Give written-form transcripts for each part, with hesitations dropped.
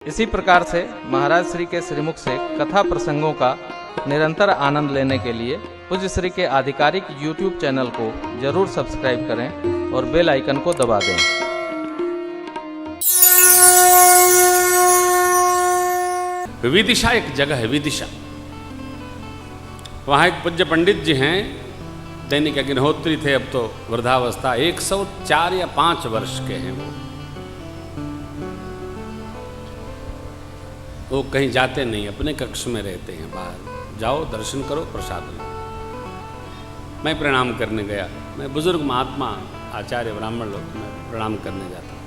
इसी प्रकार से महाराज श्री के श्रीमुख से कथा प्रसंगों का निरंतर आनंद लेने के लिए पूज्य श्री के आधिकारिक YouTube चैनल को जरूर सब्सक्राइब करें और बेल आइकन को दबा दें। विदिशा एक जगह है, विदिशा। वहाँ एक पूज्य पंडित जी हैं, दैनिक अग्निहोत्री थे, अब तो वृद्धावस्था, 104 या 5 वर्ष के हैं वो कहीं जाते नहीं, अपने कक्ष में रहते हैं। बाहर जाओ, दर्शन करो, प्रसाद लो। मैं प्रणाम करने गया, मैं बुजुर्ग महात्मा आचार्य ब्राह्मण लोग, मैं प्रणाम करने जाता हूँ।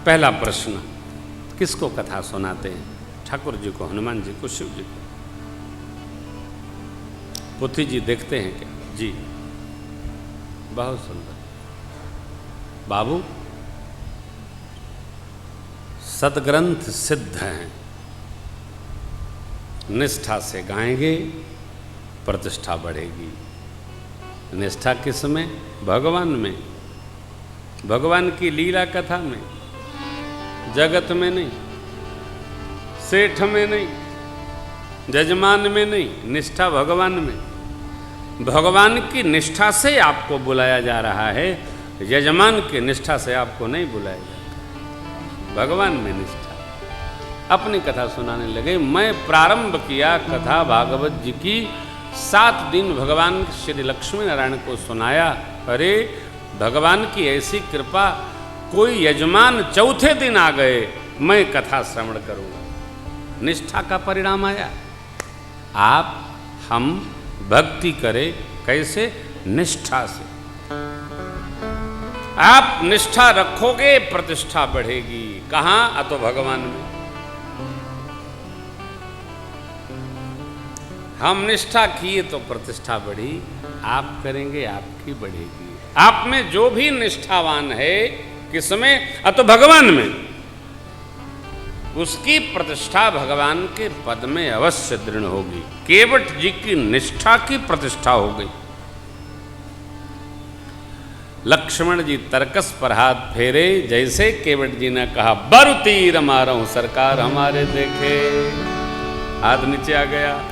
पहला प्रश्न, किसको कथा सुनाते हैं? ठाकुर जी को, हनुमान जी को, शिव जी को? पुथी जी देखते हैं क्या? जी, बहुत सुंदर। बाबू, सदग्रंथ सिद्ध हैं, निष्ठा से गाएंगे, प्रतिष्ठा बढ़ेगी। निष्ठा किस में? भगवान में, भगवान की लीला कथा में, जगत में नहीं, सेठ में नहीं, जजमान में नहीं, निष्ठा भगवान में। भगवान की निष्ठा से आपको बुलाया जा रहा है, यजमान की निष्ठा से आपको नहीं बुलाया जाता। भगवान में निष्ठा। अपनी कथा सुनाने लगे। मैं प्रारंभ किया कथा भागवत जी की, 7 दिन भगवान श्री लक्ष्मी नारायण को सुनाया। अरे भगवान की ऐसी कृपा, कोई यजमान चौथे दिन आ गए, मैं कथा श्रवण करूंगा। निष्ठा का परिणाम आया। आप हम भक्ति करें कैसे? निष्ठा से। आप निष्ठा रखोगे, प्रतिष्ठा बढ़ेगी। कहाँ? अतो भगवान में। हम निष्ठा किए तो प्रतिष्ठा बढ़ी, आप करेंगे आपकी बढ़ेगी। आप में जो भी निष्ठावान है, किसमें? अतो भगवान में, उसकी प्रतिष्ठा भगवान के पद में अवश्य दृढ़ होगी। केवट जी की निष्ठा की प्रतिष्ठा हो गई। लक्ष्मण जी तरकस पर हाथ फेरे, जैसे केवट जी ने कहा बरु तीर मारूं सरकार हमारे देखे, हाथ नीचे आ गया।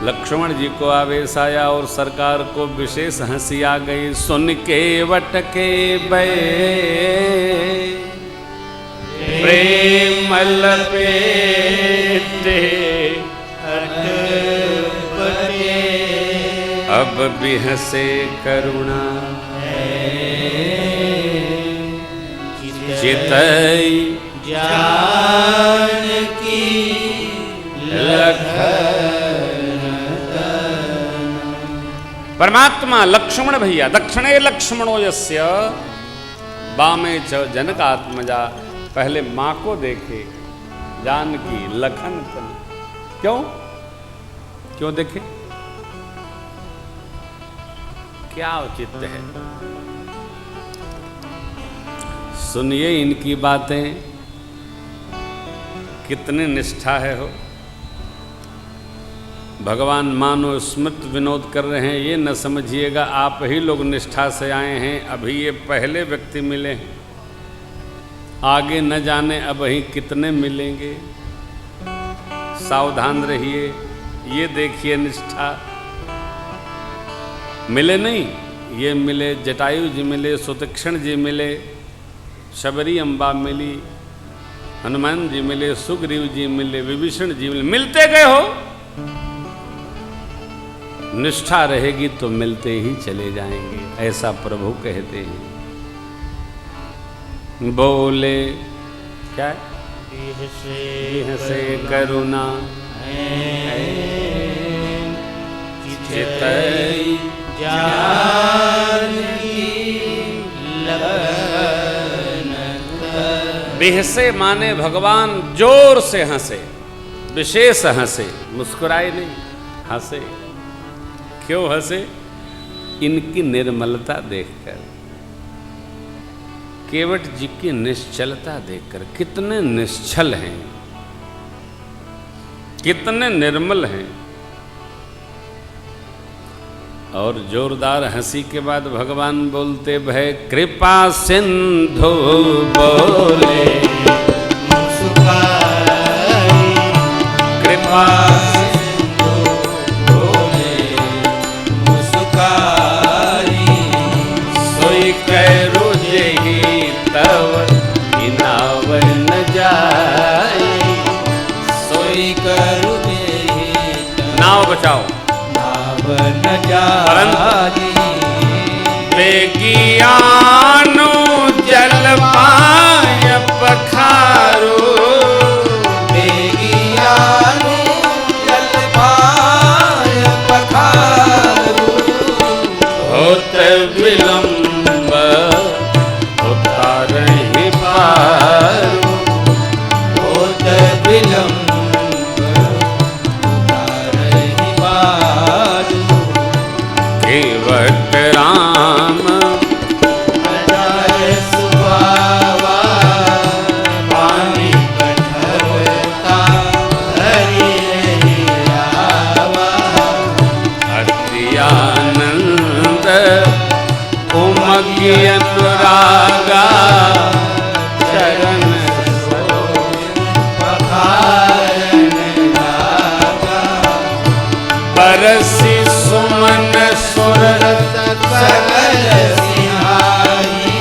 लक्ष्मण जी को आवेश आया और सरकार को विशेष हंसी आ गई। सुन केवट के बे प्रेम लपेटे अब भी हंसे करुणा, चितई जानकी लखन। परमात्मा लक्ष्मण भैया, दक्षिणे लक्ष्मणो यस्य बामे च जनकात्मजा। पहले माँ को देखे, जानकी लखन तन। क्यों क्यों देखे? क्या औचित्य है? सुनिए इनकी बातें, कितनी निष्ठा है हो। भगवान मानो स्मृत विनोद कर रहे हैं। ये न समझिएगा आप ही लोग निष्ठा से आए हैं, अभी ये पहले व्यक्ति मिले हैं, आगे न जाने अब ही कितने मिलेंगे। सावधान रहिए। ये देखिए निष्ठा, मिले नहीं, ये मिले, जटायु जी मिले, सुतीक्ष्ण जी मिले, शबरी अम्बा मिली, हनुमान जी मिले, सुग्रीव जी मिले, विभीषण जी मिले, मिलते गए हो। निष्ठा रहेगी तो मिलते ही चले जाएंगे, ऐसा प्रभु कहते हैं। बोले क्या? से करुणा चितई बेहसे माने भगवान जोर से हंसे, विशेष हंसे, मुस्कुराए नहीं, हंसे। क्यों हंसे? इनकी निर्मलता देखकर, केवट जी की निश्चलता देखकर। कितने निश्चल हैं, कितने निर्मल हैं। और जोरदार हंसी के बाद भगवान बोलते भय कृपा सिंधु बोले मुस्काई, कृपा सिंधु बोले मुस्काई, सोई करो जेहि तव इनाव न जाए। सोई करू देहि नाव बचाओ नाव न जाई। बेगियानो जल पाय पखारो, बेगियानु जल पाय पखारू, होत विलंब उतारहि पारो। होत विलंब उतारहि पारू। केवट राम अजय सुबावा, पानी कठोरता हरि रहि आवा। अति आनंद उमगी अनुरागा, चरण पखारन लागा। बरसी सुमन सुरत सकल सिंहाई,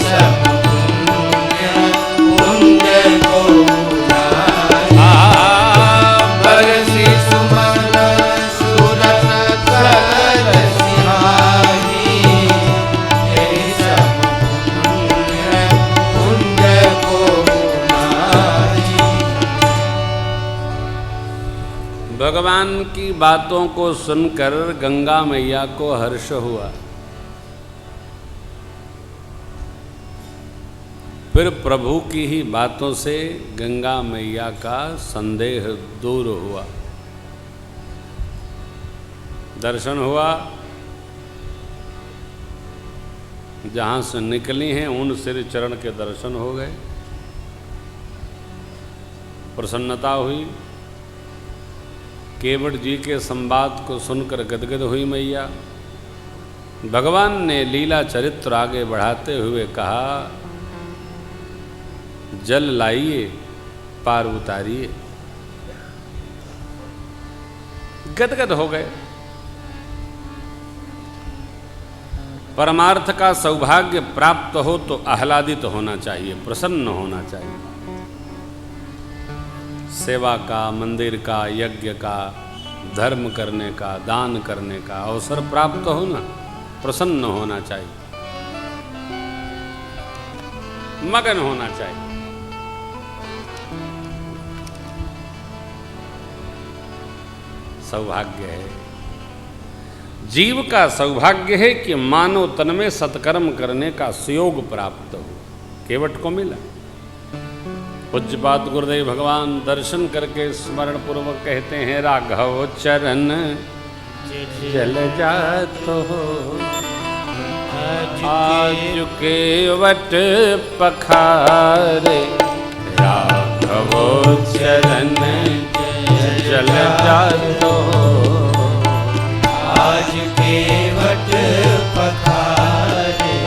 सब पुण्य पुण्य को उड़ाई। बरसी सुमन सुरत सकल सिंहाई, सब पुण्य पुण्य को उड़ाई। भगवान की बातों को सुनकर गंगा मैया को हर्ष हुआ। फिर प्रभु की ही बातों से गंगा मैया का संदेह दूर हुआ। दर्शन हुआ, जहाँ से निकली हैं उन सिर चरण के दर्शन हो गए। प्रसन्नता हुई। केवट जी के संवाद को सुनकर गदगद हुई मैया। भगवान ने लीला चरित्र आगे बढ़ाते हुए कहा, जल लाइए पार उतारिए। गदगद हो गए। परमार्थ का सौभाग्य प्राप्त हो तो आह्लादित होना चाहिए, प्रसन्न होना चाहिए। सेवा का, मंदिर का, यज्ञ का, धर्म करने का, दान करने का अवसर प्राप्त होना, प्रसन्न होना चाहिए, मगन होना चाहिए। सौभाग्य है, जीव का सौभाग्य है कि मानव तन में सत्कर्म करने का सुयोग प्राप्त हो। केवट को मिला। पूज्यपाद गुरुदेव भगवान दर्शन करके स्मरण पूर्वक कहते हैं, राघव चरण जल जातो आज केवट पखारे। राघव चरण जल जातो आज केवट पखारे।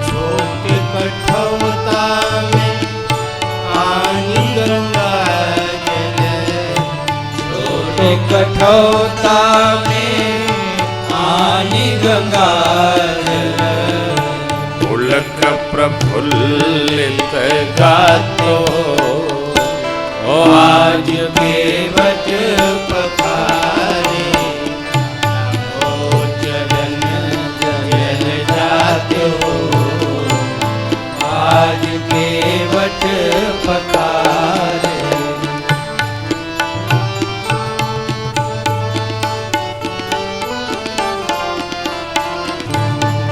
छोटे कठौता में आनी गंगा जल, छोटे कठौता में आनी गंगा जल। पुलक प्रफुल्लित गातो ओ आज केवट पखारे। ओ चरण जल जाते हो आज केवट पखारे।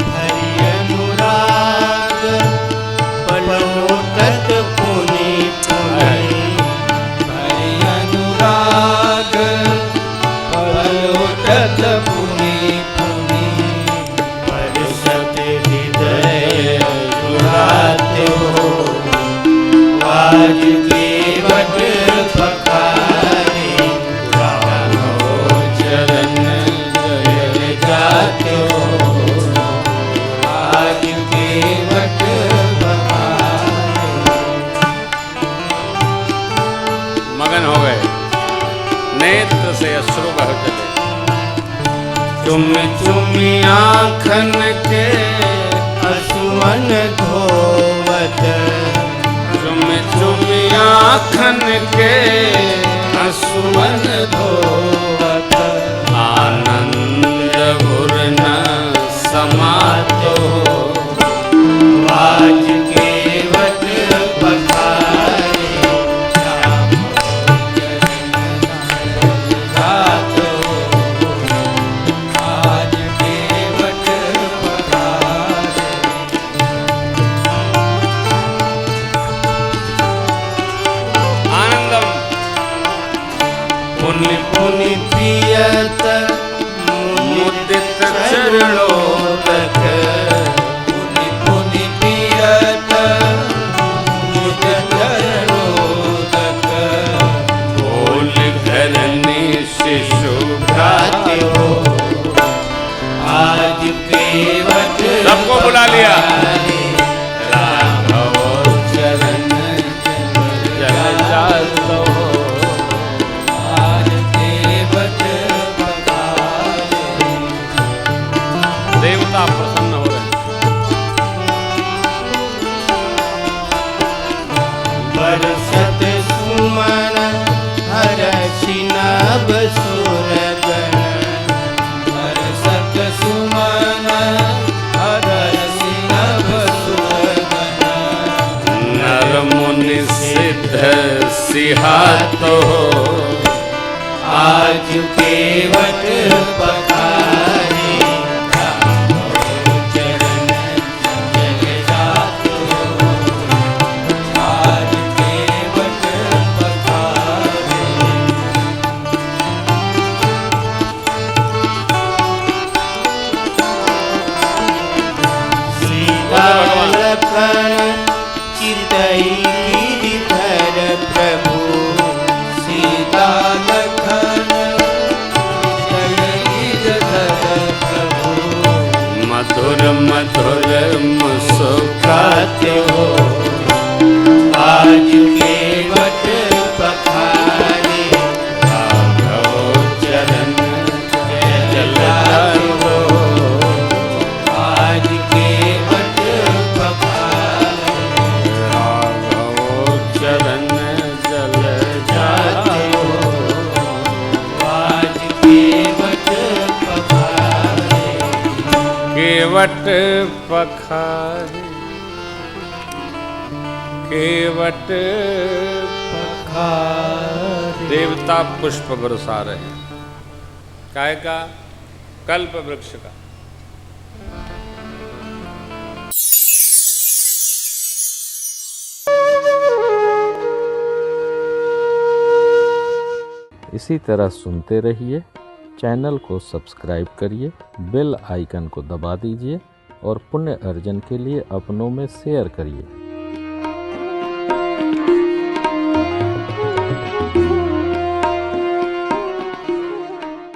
हरि अनुराग पलोटत पुनि पुनि। हरि अनुराग नेत्र से अश्रु बह चले। चुमी चुमी आँखन के असुमन धोवत, चुमी चुमी आँखन के असुमन धोवत, आनंद गुर न समातो, आज केवट पखारे राम जातो, आज केवट पखारे। आनंदम पुनि पुनि प्रियत मुदित चरणोदक, पुनि पुनि प्रियत मुदित चरणोदक, बोल घरनी शिशु भ्राते हो आज केवट सबको बुला लिया। राघव चरण जल जातो, आज केवट पखारे। देवता प्रसन्न हो रहे हैं। बरसत सुमन हरषि नभ सुरगण, बरसत सुमन हरषि नभ सुरगण, नर मुनि सिद्ध सिहातो, आज केवट पखारे राघव चरण जल जातो, आज केवट पखारे। सीता लखन चितई गिरिधर प्रभु, सीता लखन चितई गिरिधर प्रभु, मधुर मधुर मुस्काते हो आज केवट पखारे राघव चरण जल जातो, आज केवट पखारे राघव चरण जल जाते जातो, हो आज केवट पखारे। केवट पखारे, केवट पखारे। देवता पुष्प बरसा रहे हैं। काय का? कल्प वृक्ष का। इसी तरह सुनते रहिए। चैनल को सब्सक्राइब करिए, बेल आइकन को दबा दीजिए और पुण्य अर्जन के लिए अपनों में शेयर करिए।